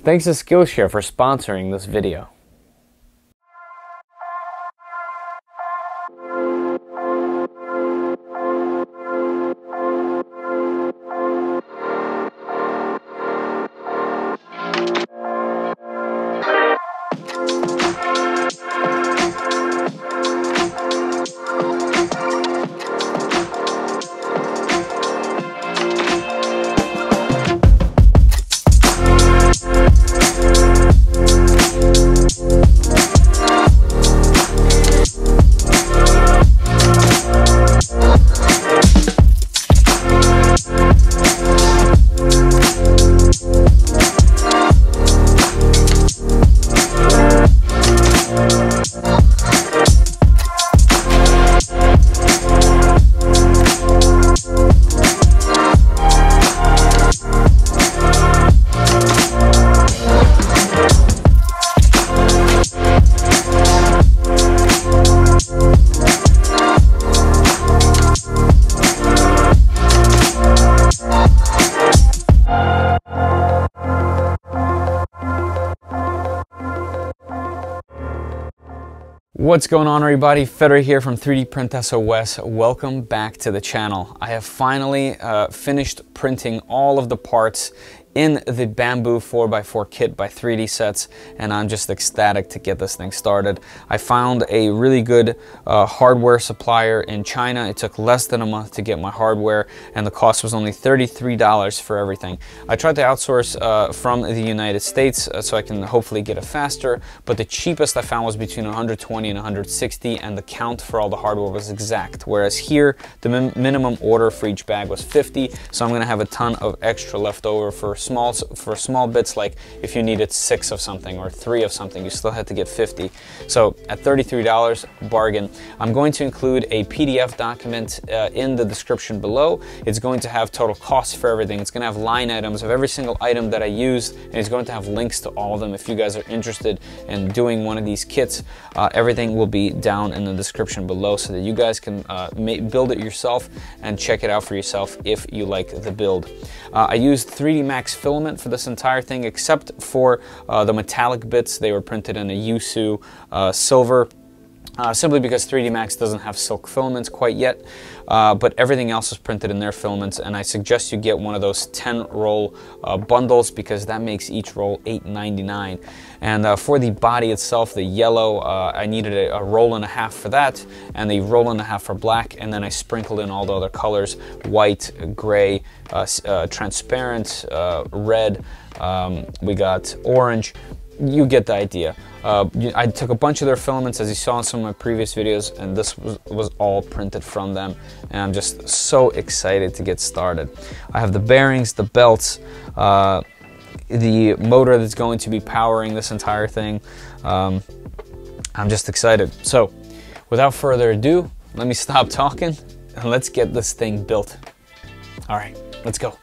Thanks to Skillshare for sponsoring this video. What's going on, everybody? Fedor here from 3D Print SOS. Welcome back to the channel. I have finally finished printing all of the parts in the bamboo 4x4 kit by 3DSets, and I'm just ecstatic to get this thing started. I found a really good hardware supplier in China. It took less than a month to get my hardware, and the cost was only $33 for everything. I tried to outsource from the United States so I can hopefully get it faster, but the cheapest I found was between 120 and 160, and the count for all the hardware was exact. Whereas here, the minimum order for each bag was 50, so I'm gonna have a ton of extra left over for small bits, like if you needed 6 of something or 3 of something, you still had to get 50. So at $33, bargain. I'm going to include a PDF document in the description below. It's going to have total costs for everything. It's going to have line items of every single item that I used, and it's going to have links to all of them. If you guys are interested in doing one of these kits, everything will be down in the description below so that you guys can build it yourself and check it out for yourself if you like the build. I used 3D Max filament for this entire thing, except for the metallic bits. They were printed in a Yusu silver, simply because 3D Max doesn't have silk filaments quite yet, but everything else is printed in their filaments, and I suggest you get one of those 10-roll bundles, because that makes each roll $8.99. And for the body itself, the yellow, I needed a roll and a half for that, and a roll and a half for black, and then I sprinkled in all the other colors: white, gray, transparent, red, we got orange. You get the idea. I took a bunch of their filaments, as you saw in some of my previous videos, and this was all printed from them, and I'm just so excited to get started. I have the bearings, the belts, the motor that's going to be powering this entire thing. I'm just excited. So without further ado, let me stop talking and let's get this thing built. All right, let's go.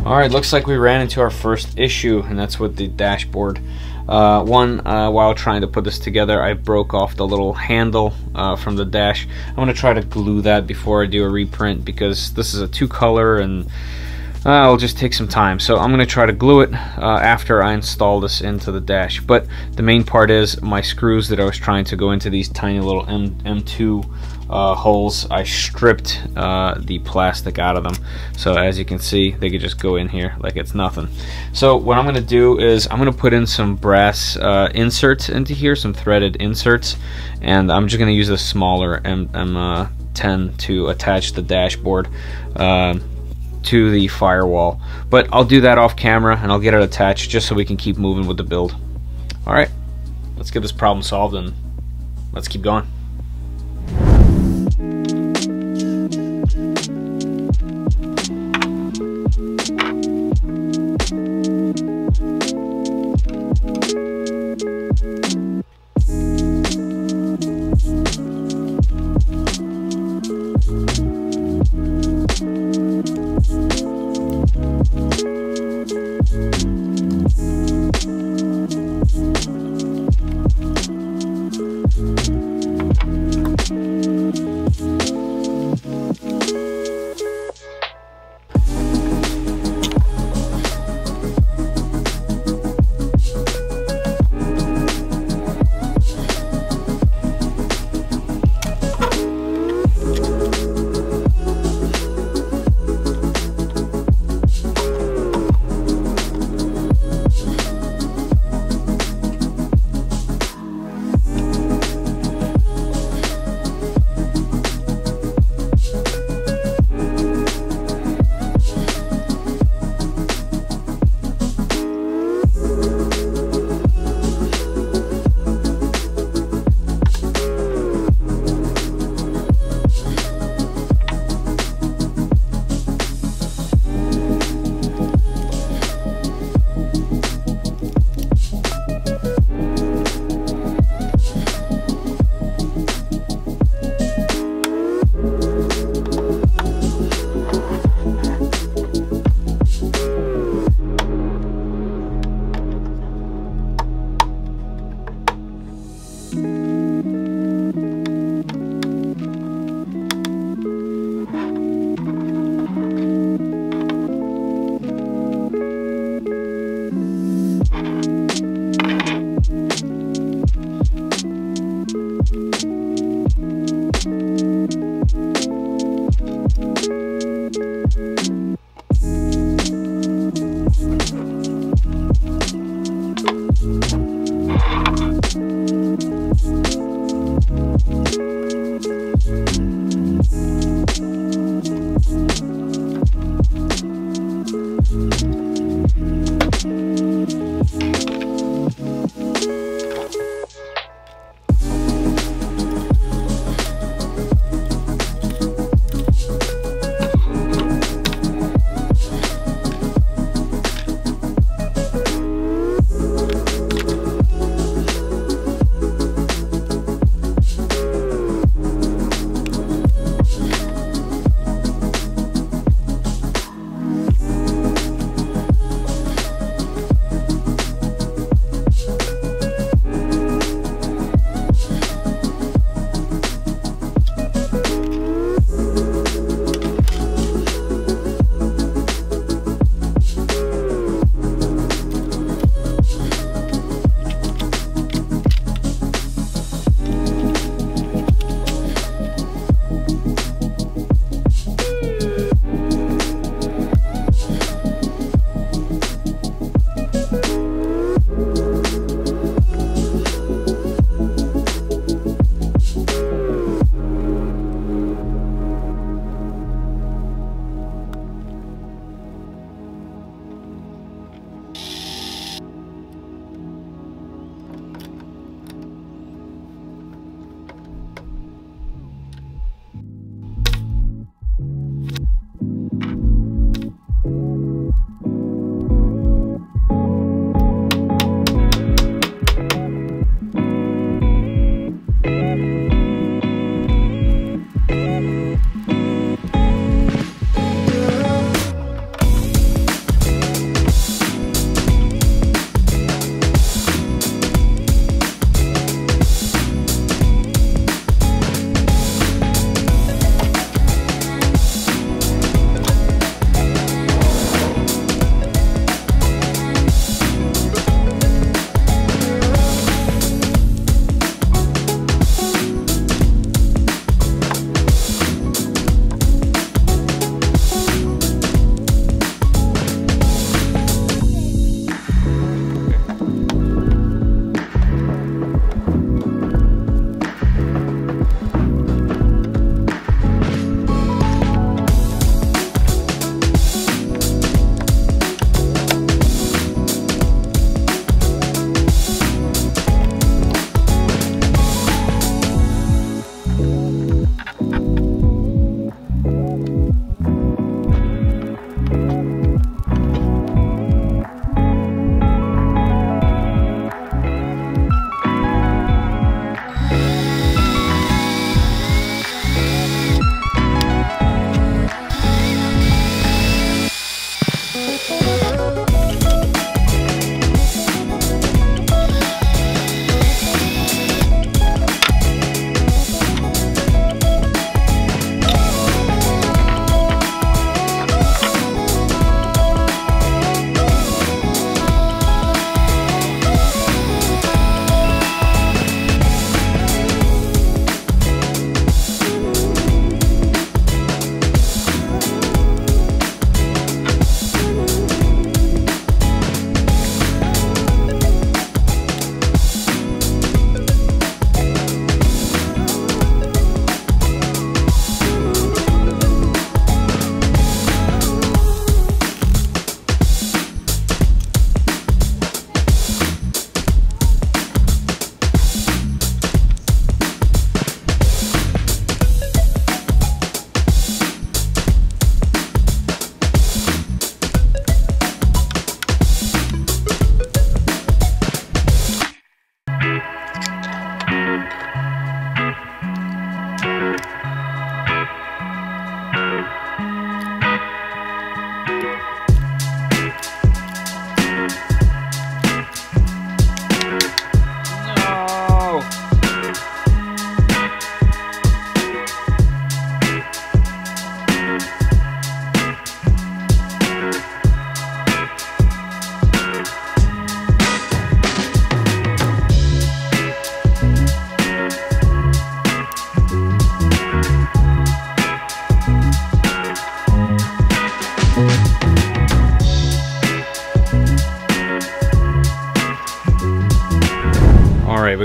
Alright, looks like we ran into our first issue, and that's with the dashboard. While trying to put this together, I broke off the little handle from the dash. I'm going to try to glue that before I do a reprint, because this is a 2-color and it'll just take some time. So I'm going to try to glue it after I install this into the dash. But the main part is my screws that I was trying to go into these tiny little M2 holes. I stripped the plastic out of them, so as you can see, they could just go in here like it's nothing. So what I'm going to do is I'm going to put in some brass inserts into here, some threaded inserts, and I'm just going to use a smaller M10 to attach the dashboard to the firewall. But I'll do that off camera, and I'll get it attached just so we can keep moving with the build. Alright, let's get this problem solved and let's keep going.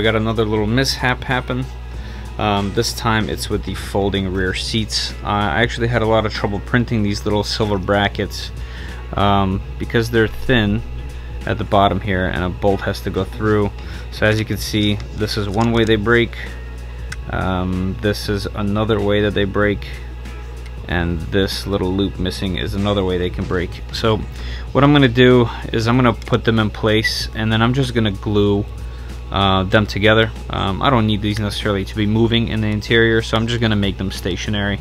got another little mishap happen. This time it's with the folding rear seats. I actually had a lot of trouble printing these little silver brackets because they're thin at the bottom here and a bolt has to go through. So as you can see, this is one way they break, this is another way that they break, and this little loop missing is another way they can break. So what I'm gonna do is I'm gonna put them in place, and then I'm just gonna glue them together. I don't need these necessarily to be moving in the interior, so I'm just gonna make them stationary.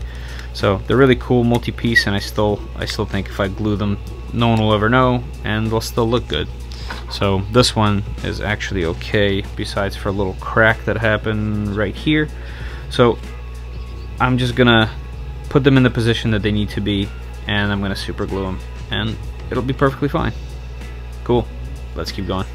So they're really cool multi-piece, and I still think if I glue them, no one will ever know, and they'll still look good. So this one is actually okay, besides for a little crack that happened right here. So I'm just gonna put them in the position that they need to be, and I'm gonna super glue them, and it'll be perfectly fine. Cool, let's keep going.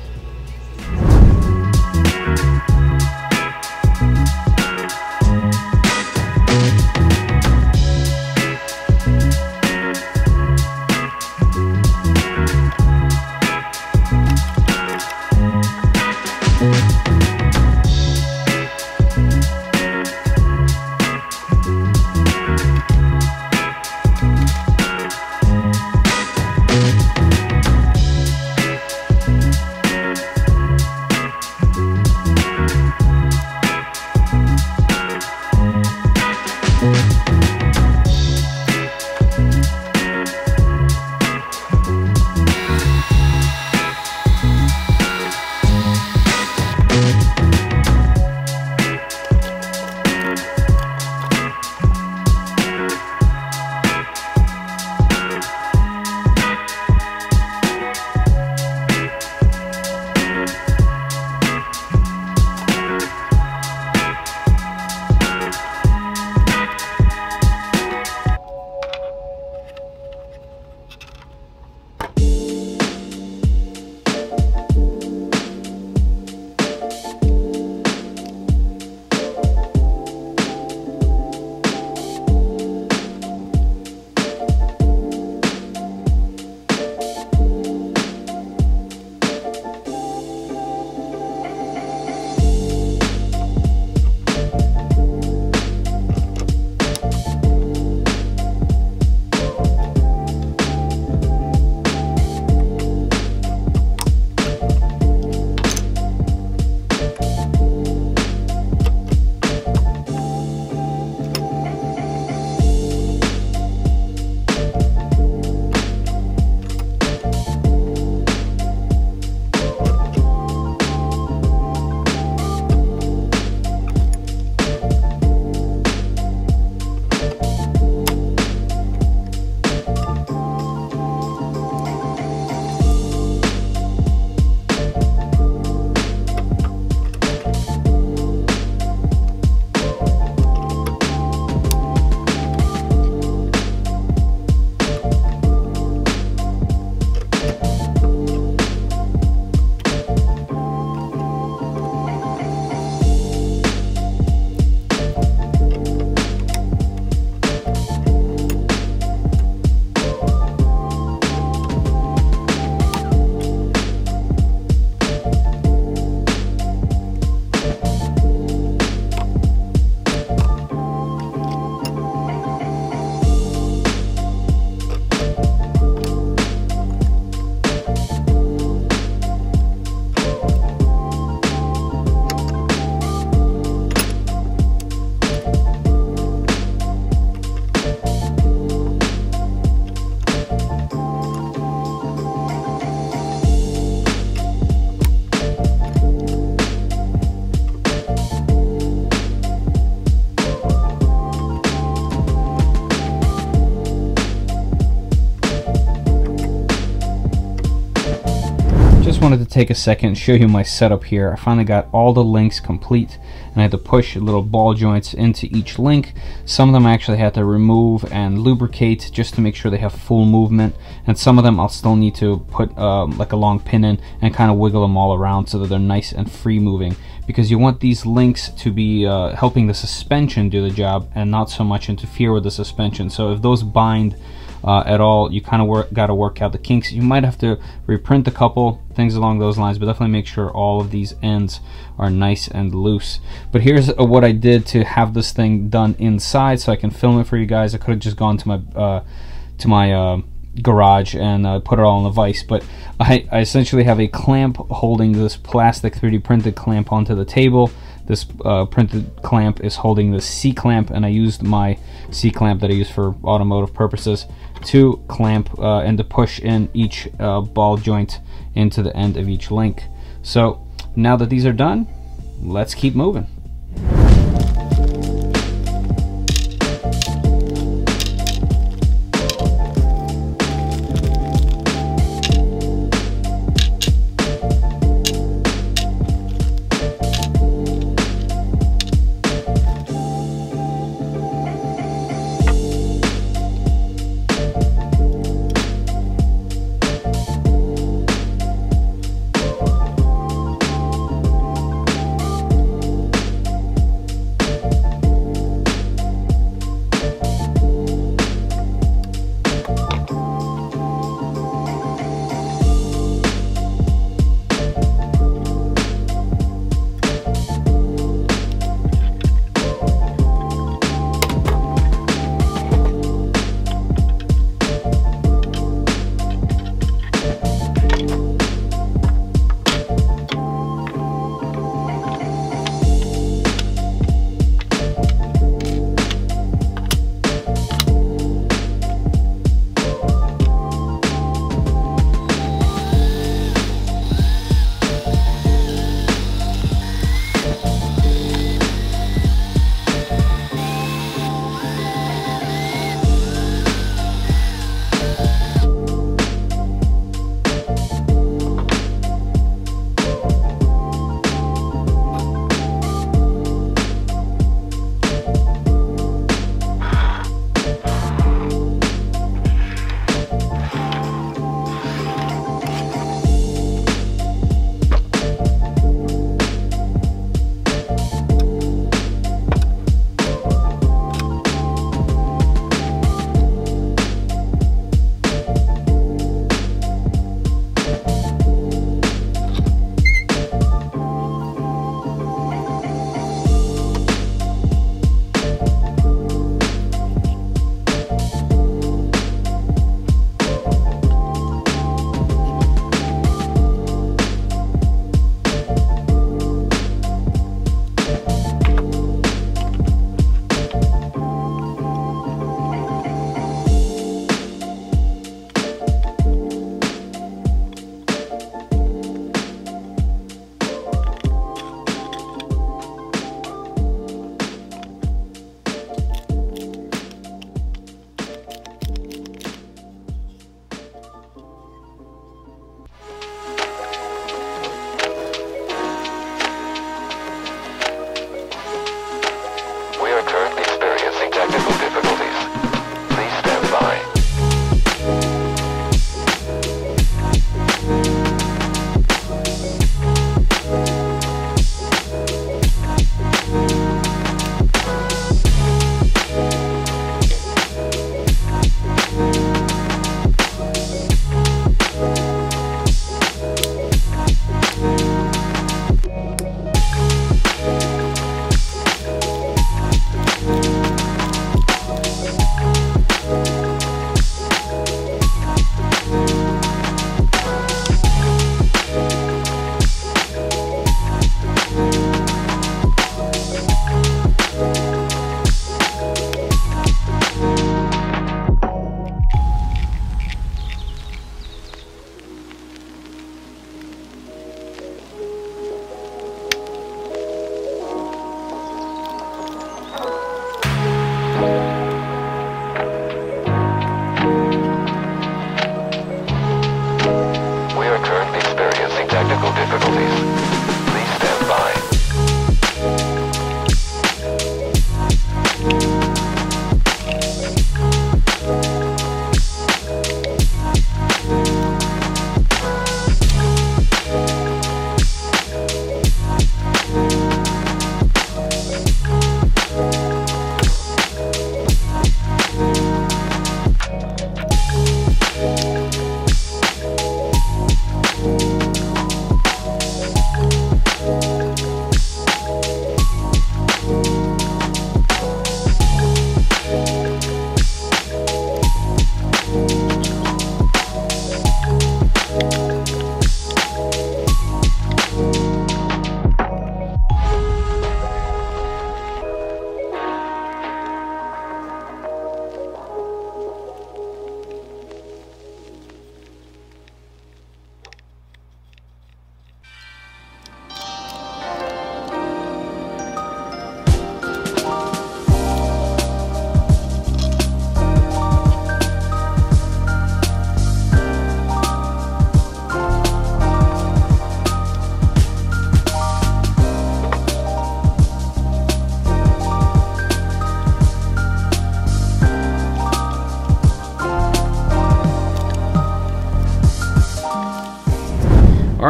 just wanted to take a second and show you my setup here. I finally got all the links complete, and I had to push little ball joints into each link. Some of them I actually had to remove and lubricate just to make sure they have full movement, and some of them I'll still need to put like a long pin in and kind of wiggle them all around so that they're nice and free moving, because you want these links to be helping the suspension do the job and not so much interfere with the suspension. So if those bind at all. You kind of got to work out the kinks. You might have to reprint a couple things along those lines, but definitely make sure all of these ends are nice and loose. But here's what I did to have this thing done inside so I can film it for you guys. I could have just gone to my garage and put it all in the vise, but I essentially have a clamp holding this plastic 3D printed clamp onto the table. This printed clamp is holding the C-clamp, and I used my C-clamp that I use for automotive purposes to clamp and to push in each ball joint into the end of each link. So now that these are done, let's keep moving.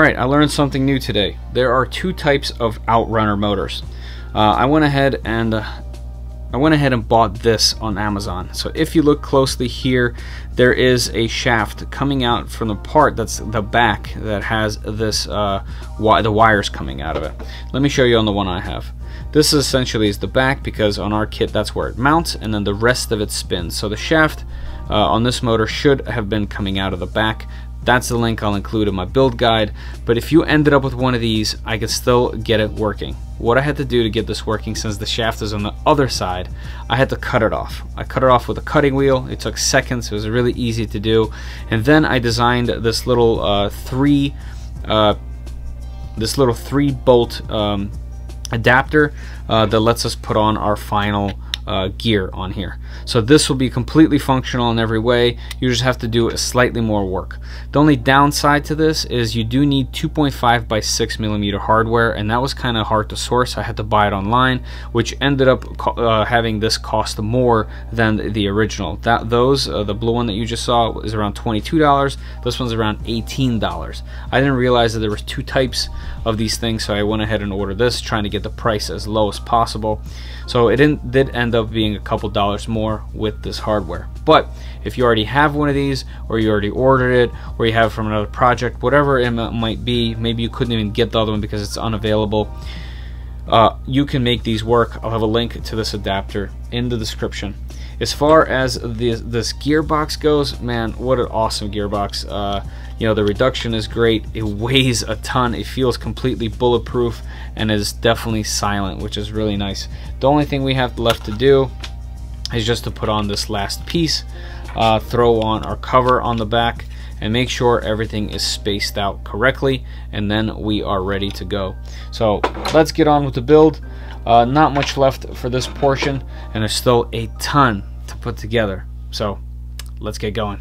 Alright, I learned something new today. There are two types of outrunner motors. I went ahead and bought this on Amazon. So if you look closely here, there is a shaft coming out from the part that's the back that has this the wires coming out of it. Let me show you on the one I have. This essentially is the back, because on our kit that's where it mounts, and then the rest of it spins. So the shaft on this motor should have been coming out of the back. That's the link I'll include in my build guide. But if you ended up with one of these, I could still get it working. What I had to do to get this working, since the shaft is on the other side, I had to cut it off. I cut it off with a cutting wheel. It took seconds. It was really easy to do. And then I designed this little three bolt adapter that lets us put on our final gear on here. So this will be completely functional in every way. You just have to do slightly more work. The only downside to this is you do need 2.5 by 6 millimeter hardware, and that was kind of hard to source. I had to buy it online, which ended up having this cost more than the original. The blue one that you just saw is around $22. This one's around $18. I didn't realize that there was two types of these things, so I went ahead and ordered this, trying to get the price as low as possible. So it did end up being a couple dollars more with this hardware. But if you already have one of these, or you already ordered it, or you have it from another project, whatever it might be, maybe you couldn't even get the other one because it's unavailable, you can make these work. I'll have a link to this adapter in the description. As far as this gearbox goes, man, what an awesome gearbox. You know, the reduction is great. It weighs a ton. It feels completely bulletproof, and is definitely silent, which is really nice. The only thing we have left to do is just to put on this last piece, throw on our cover on the back, and make sure everything is spaced out correctly, and then we are ready to go. So let's get on with the build. Not much left for this portion, and there's still a ton to put together. So let's get going.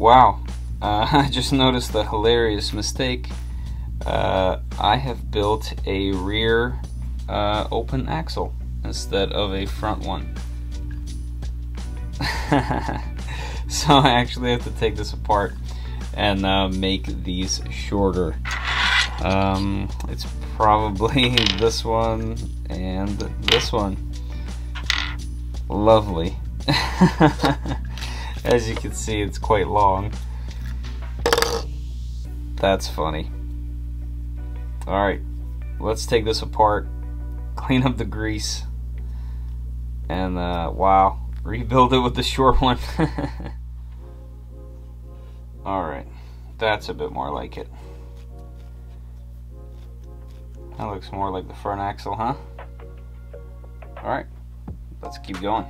wow, I just noticed a hilarious mistake. I have built a rear open axle instead of a front one. So I actually have to take this apart and make these shorter. It's probably this one and this one. Lovely. As you can see, it's quite long. That's funny. Alright, let's take this apart, clean up the grease, and wow, rebuild it with the short one. Alright, that's a bit more like it. That looks more like the front axle, huh? Alright, let's keep going.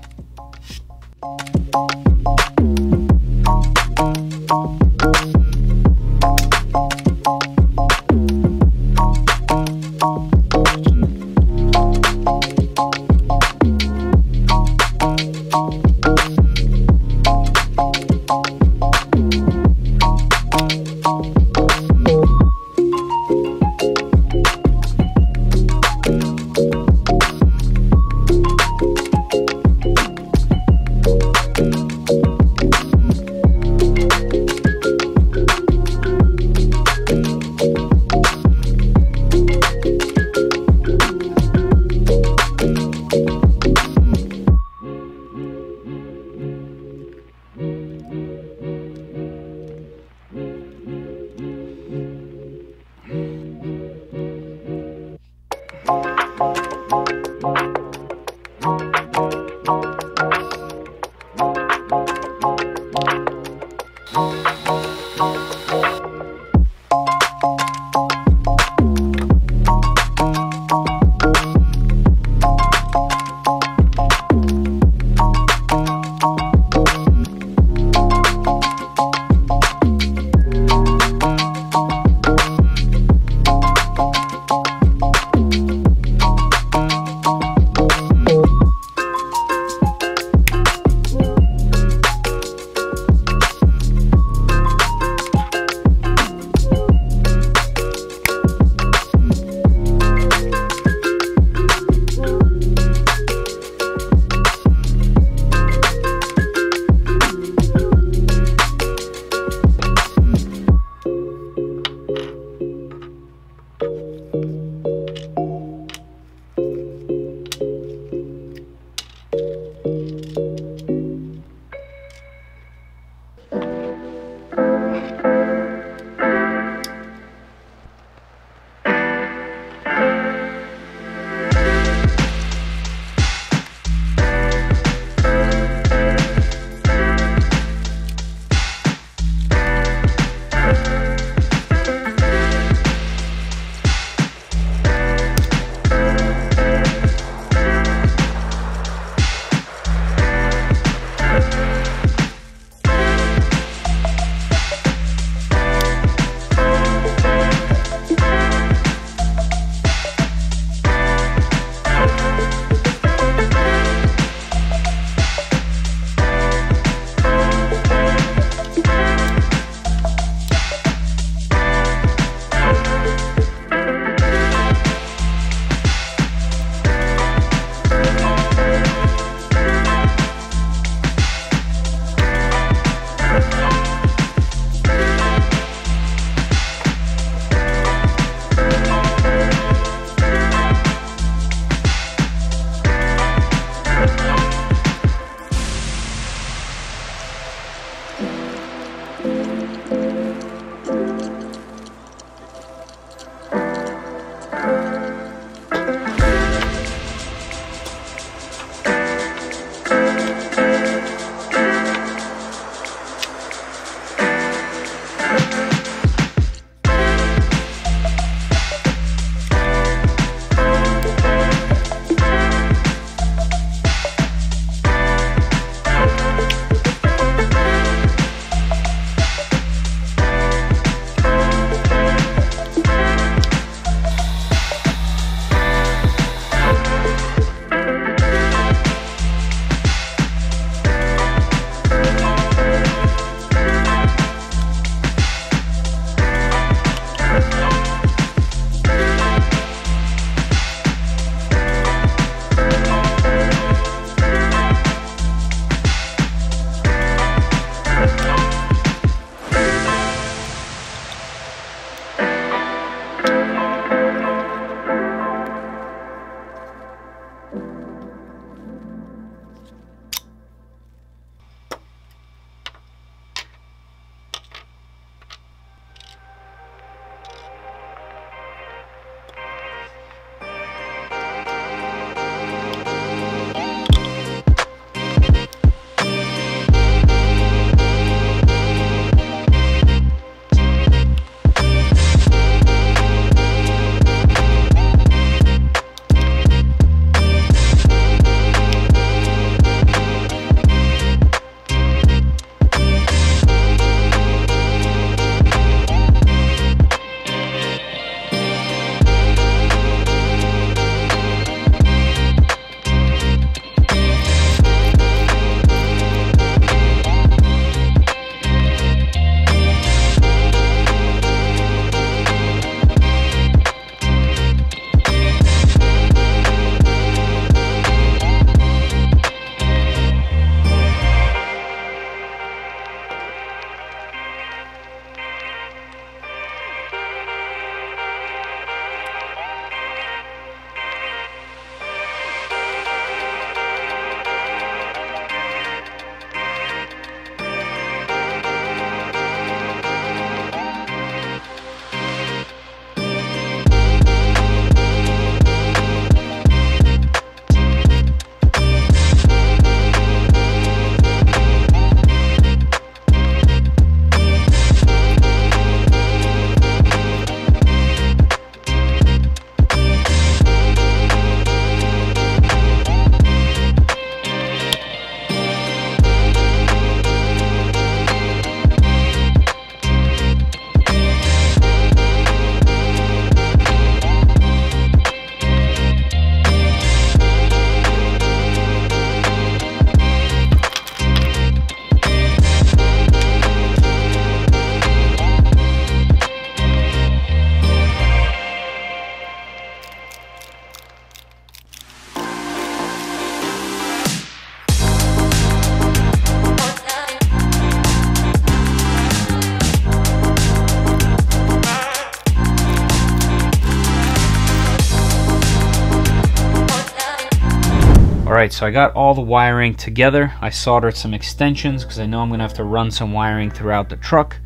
Alright, so I got all the wiring together. I soldered some extensions because I know I'm going to have to run some wiring throughout the truck.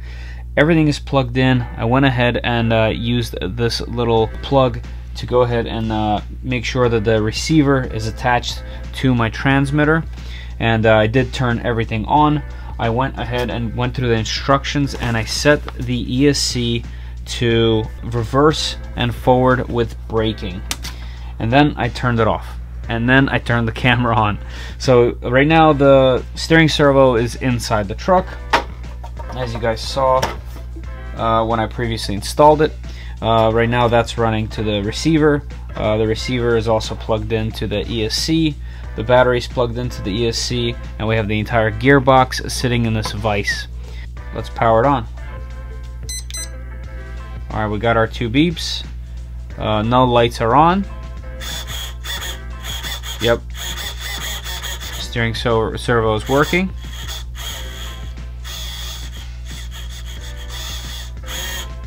Everything is plugged in. I went ahead and used this little plug to go ahead and make sure that the receiver is attached to my transmitter. And I did turn everything on. I went ahead and went through the instructions, and I set the ESC to reverse and forward with braking. And then I turned it off. And then I turned the camera on. So right now the steering servo is inside the truck, as you guys saw when I previously installed it. Right now that's running to the receiver. The receiver is also plugged into the ESC. The battery is plugged into the ESC, and we have the entire gearbox sitting in this vise. Let's power it on. Alright, we got our 2 beeps. No lights are on. Yep. Steering servo is working.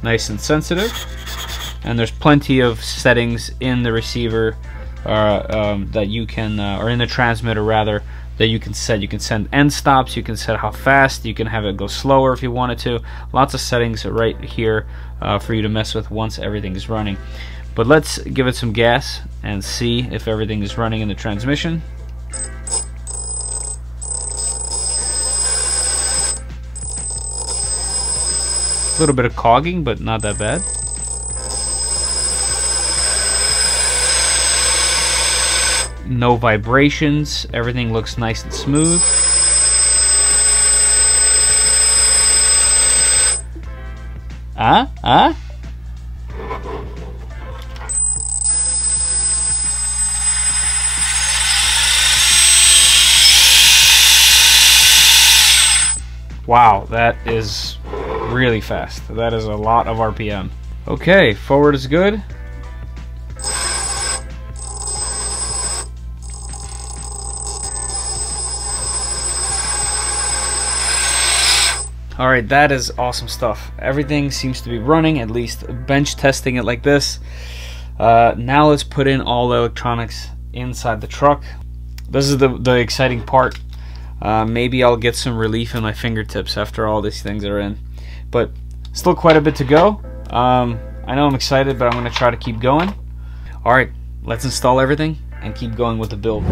Nice and sensitive. And there's plenty of settings in the receiver that you can, or in the transmitter rather, that you can set. You can set end stops, you can set how fast, you can have it go slower if you wanted to. Lots of settings right here for you to mess with once everything is running. But let's give it some gas and see if everything is running in the transmission. A little bit of cogging, but not that bad. No vibrations, everything looks nice and smooth. Wow, that is really fast. That is a lot of RPM. Okay, forward is good. Alright, that is awesome stuff. Everything seems to be running, at least bench testing it like this. Now let's put in all the electronics inside the truck. This is the exciting part. Maybe I'll get some relief in my fingertips after all these things are in. But still quite a bit to go. I know I'm excited, but I'm going to try to keep going. Alright, let's install everything and keep going with the build.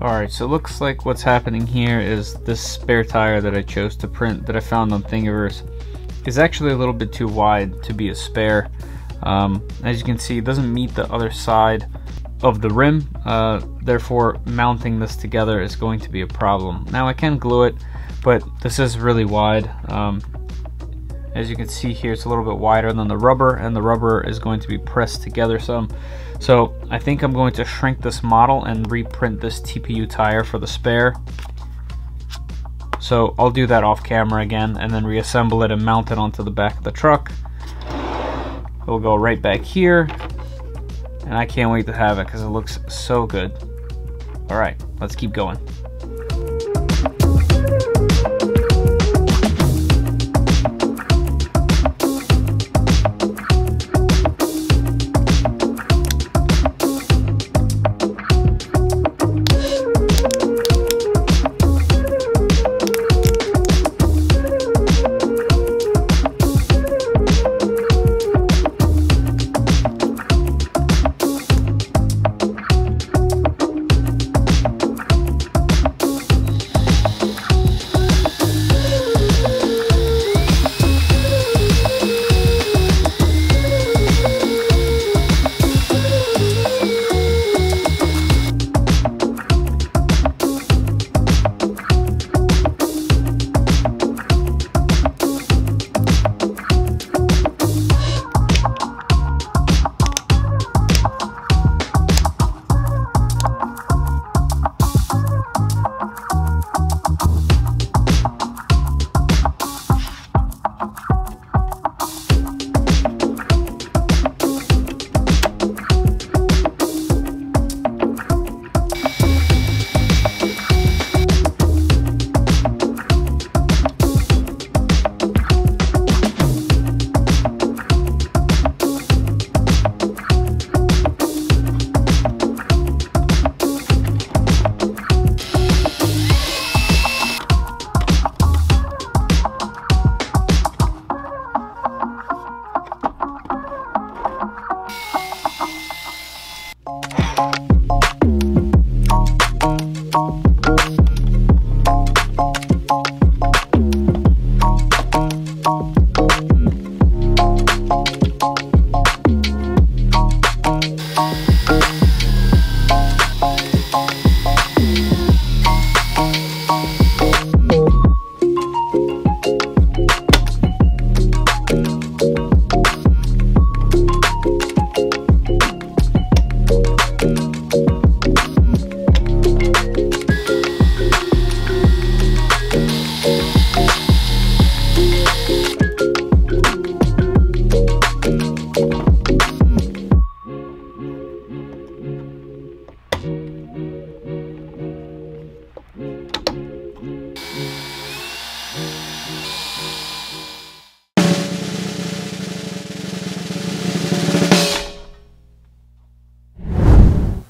Alright, so it looks like what's happening here is this spare tire that I chose to print that I found on Thingiverse is actually a little bit too wide to be a spare. As you can see, it doesn't meet the other side of the rim, therefore mounting this together is going to be a problem. Now I can glue it, but this is really wide. As you can see here, it's a little bit wider than the rubber, and the rubber is going to be pressed together some. So I think I'm going to shrink this model and reprint this TPU tire for the spare. So I'll do that off camera again and then reassemble it and mount it onto the back of the truck. It'll go right back here, and I can't wait to have it because it looks so good. All right, let's keep going.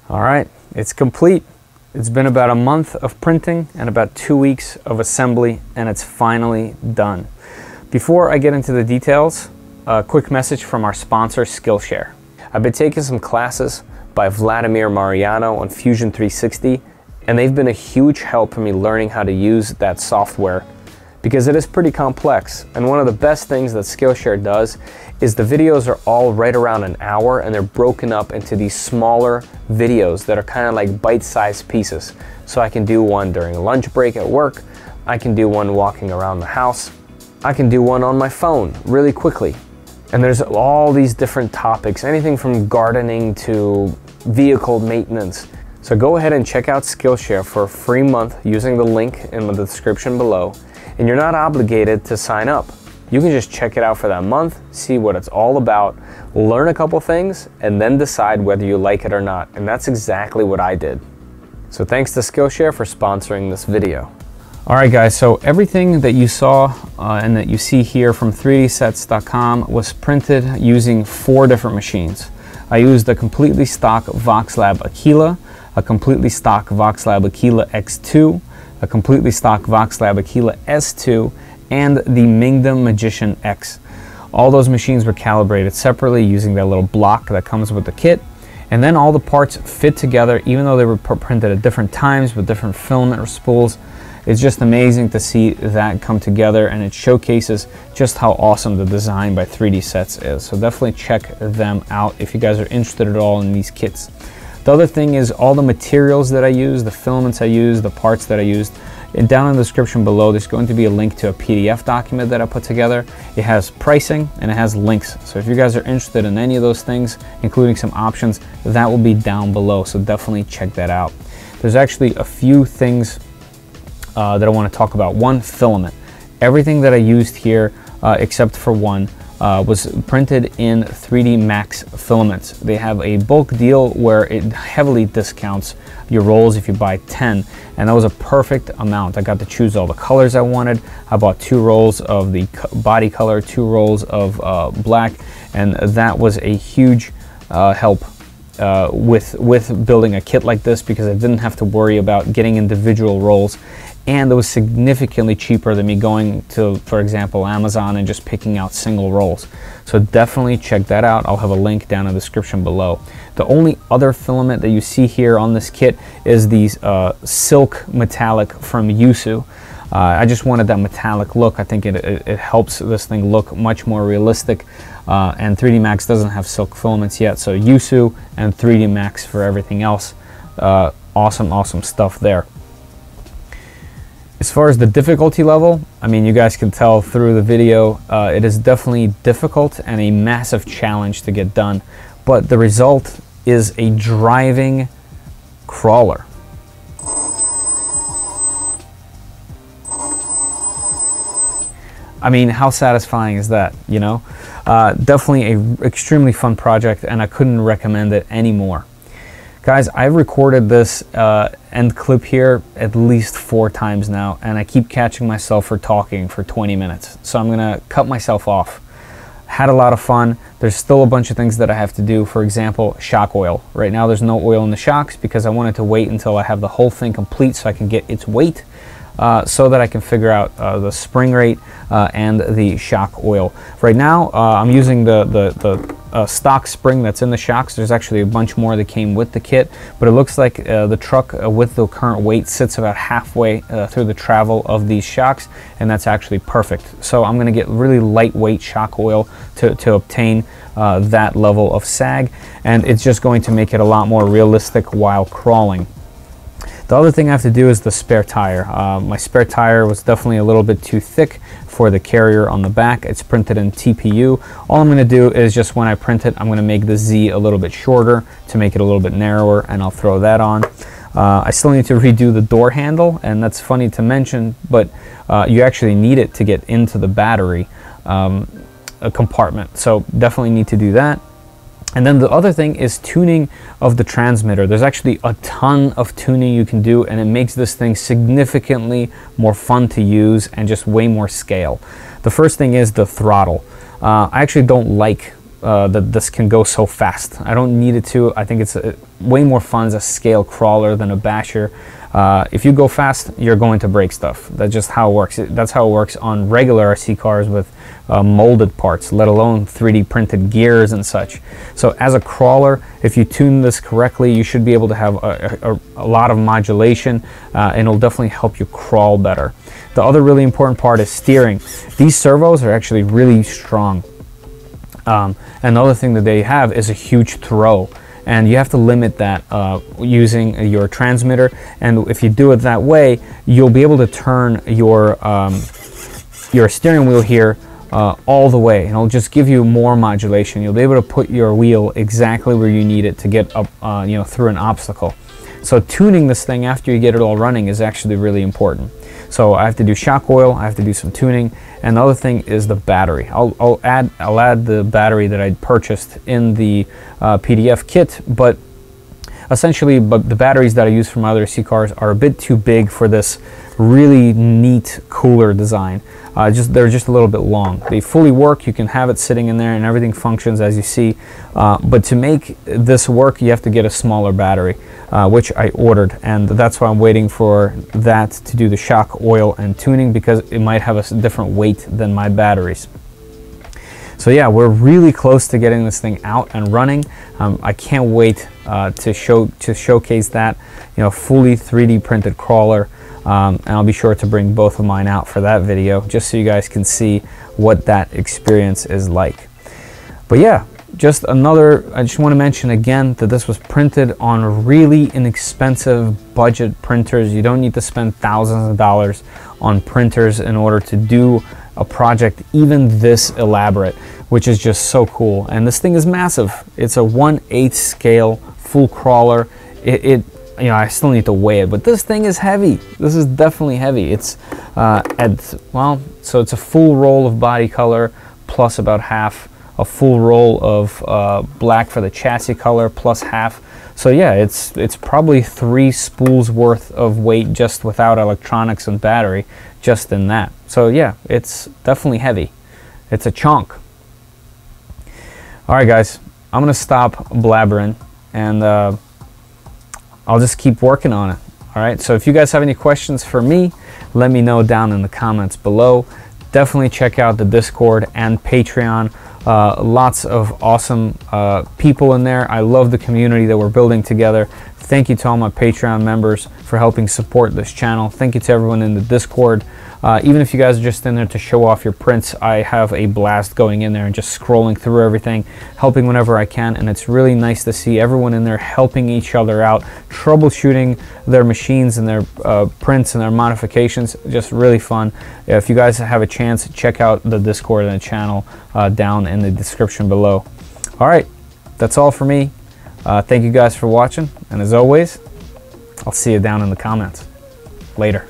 All right, it's complete. It's been about a month of printing and about 2 weeks of assembly, and it's finally done. Before I get into the details, a quick message from our sponsor, Skillshare. I've been taking some classes by Vladimir Mariano on Fusion 360, and they've been a huge help for me learning how to use that software because it is pretty complex. And one of the best things that Skillshare does is the videos are all right around an hour, and they're broken up into these smaller videos that are kind of like bite-sized pieces. So I can do one during a lunch break at work, I can do one walking around the house, I can do one on my phone really quickly. And there's all these different topics, anything from gardening to vehicle maintenance. So go ahead and check out Skillshare for a free month using the link in the description below. And you're not obligated to sign up. You can just check it out for that month, see what it's all about, learn a couple things, and then decide whether you like it or not. And that's exactly what I did. So thanks to Skillshare for sponsoring this video. All right guys, so everything that you saw and that you see here from 3DSets.com was printed using 4 different machines. I used a completely stock Voxelab Aquila, a completely stock Voxelab Aquila X2, a completely stock Voxelab Aquila S2, and the Mingda Magician X. All those machines were calibrated separately using that little block that comes with the kit, And then all the parts fit together, even though they were printed at different times with different filament or spools. It's just amazing to see that come together, and it showcases just how awesome the design by 3DSets is. So definitely check them out if you guys are interested at all in these kits. The other thing is all the materials that I use, the filaments I use, the parts that I used. And down in the description below, there's going to be a link to a PDF document that I put together. It has pricing and it has links. So if you guys are interested in any of those things, including some options, that will be down below. So definitely check that out. There's actually a few things that I want to talk about. One, filament. Everything that I used here, except for one, was printed in 3D Max filaments. They have a bulk deal where it heavily discounts your rolls if you buy 10, and that was a perfect amount. I got to choose all the colors I wanted. I bought 2 rolls of the body color, 2 rolls of black, and that was a huge help with building a kit like this, because I didn't have to worry about getting individual rolls. And it was significantly cheaper than me going to, for example, Amazon and just picking out single rolls. So definitely check that out. I'll have a link down in the description below. The only other filament that you see here on this kit is these silk metallic from Yusu. I just wanted that metallic look. I think it helps this thing look much more realistic. And 3D Max doesn't have silk filaments yet, so Yusu and 3D Max for everything else. Awesome stuff there. As far as the difficulty level, I mean, you guys can tell through the video, it is definitely difficult and a massive challenge to get done, but the result is a driving crawler. I mean, how satisfying is that, you know? Definitely an extremely fun project, and I couldn't recommend it anymore. Guys, I've recorded this end clip here at least 4 times now, and I keep catching myself for talking for 20 minutes. So I'm gonna cut myself off. Had a lot of fun. There's still a bunch of things that I have to do. For example, shock oil. Right now there's no oil in the shocks because I wanted to wait until I have the whole thing complete so I can get its weight, so that I can figure out the spring rate and the shock oil. Right now I'm using the stock spring that's in the shocks. There's actually a bunch more that came with the kit, but it looks like the truck with the current weight sits about halfway through the travel of these shocks, and that's actually perfect. So I'm going to get really lightweight shock oil to obtain that level of sag, and it's just going to make it a lot more realistic while crawling. The other thing I have to do is the spare tire. My spare tire was definitely a little bit too thick for the carrier on the back. It's printed in TPU. All I'm going to do is just when I print it, I'm going to make the Z a little bit shorter to make it a little bit narrower, and I'll throw that on. I still need to redo the door handle, and that's funny to mention, but you actually need it to get into the battery compartment. So definitely need to do that. And then the other thing is tuning of the transmitter. There's actually a ton of tuning you can do, and it makes this thing significantly more fun to use and just way more scale. The first thing is the throttle. I actually don't like that this can go so fast. I don't need it to. I think it's way more fun as a scale crawler than a basher. If you go fast, you're going to break stuff. That's just how it works. That's how it works on regular RC cars with molded parts, let alone 3D printed gears and such. So as a crawler, if you tune this correctly, you should be able to have a lot of modulation, and it'll definitely help you crawl better. The other really important part is steering. These servos are actually really strong. Another thing that they have is a huge throw, and you have to limit that using your transmitter. And if you do it that way, you'll be able to turn your steering wheel here all the way, and it'll just give you more modulation. You'll be able to put your wheel exactly where you need it to get up, through an obstacle. So tuning this thing after you get it all running is actually really important. So I have to do shock oil, I have to do some tuning, and the other thing is the battery. I'll add the battery that I purchased in the PDF kit, but essentially the batteries that I use for my other C cars are a bit too big for this really neat cooler design. They're just a little bit long. They fully work, you can have it sitting in there and everything functions as you see, but to make this work you have to get a smaller battery, which I ordered, and that's why I'm waiting for that to do the shock oil and tuning, because it might have a different weight than my batteries. So yeah, we're really close to getting this thing out and running. I can't wait to showcase that, you know, fully 3D printed crawler. And I'll be sure to bring both of mine out for that video, just so you guys can see what that experience is like. But yeah, I just want to mention again that this was printed on really inexpensive budget printers. You don't need to spend thousands of dollars on printers in order to do a project even this elaborate, which is just so cool. And this thing is massive. It's a 1/8 scale full crawler. You know, I still need to weigh it, but this thing is heavy. This is definitely heavy. It's so it's a full roll of body color plus about half a full roll of black for the chassis color plus half. So yeah, it's probably 3 spools worth of weight just without electronics and battery, just in that. So yeah, it's definitely heavy. It's a chunk. All right, guys, I'm gonna stop blabbering, and I'll just keep working on it. All right, so if you guys have any questions for me, let me know down in the comments below. Definitely check out the Discord and Patreon. Lots of awesome people in there. I love the community that we're building together. Thank you to all my Patreon members for helping support this channel. Thank you to everyone in the Discord. Even if you guys are just in there to show off your prints, I have a blast going in there and just scrolling through everything, helping whenever I can, and it's really nice to see everyone in there helping each other out, troubleshooting their machines and their prints and their modifications. Just really fun. If you guys have a chance, check out the Discord and the channel down in the description below. All right, that's all for me. Thank you guys for watching, and as always, I'll see you down in the comments. Later.